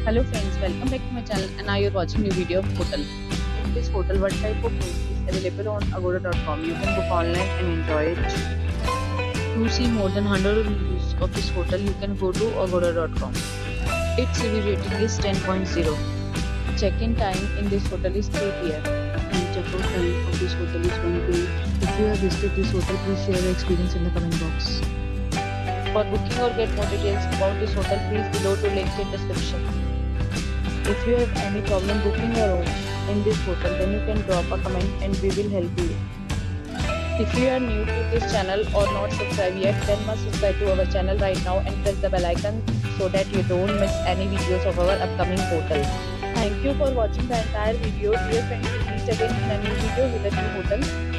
Hello friends, welcome back to my channel and now you're watching new video of hotel. In this hotel, what type of room is available on agoda.com. You can book online and enjoy it. To see more than 100 reviews of this hotel, you can go to agoda.com. Its review rating is 10.0. Check-in time in this hotel is 3 p.m. And checkout time of this hotel is 1 p.m. If you have visited this hotel, please share your experience in the comment box. For booking or get more details about this hotel, please below to link in description. If you have any problem booking a room in this hotel, then you can drop a comment and we will help you. If you are new to this channel or not subscribed yet, then must subscribe to our channel right now and press the bell icon so that you don't miss any videos of our upcoming hotel. Thank you for watching the entire video. Dear friends, we'll meet again in a new video with a new hotel.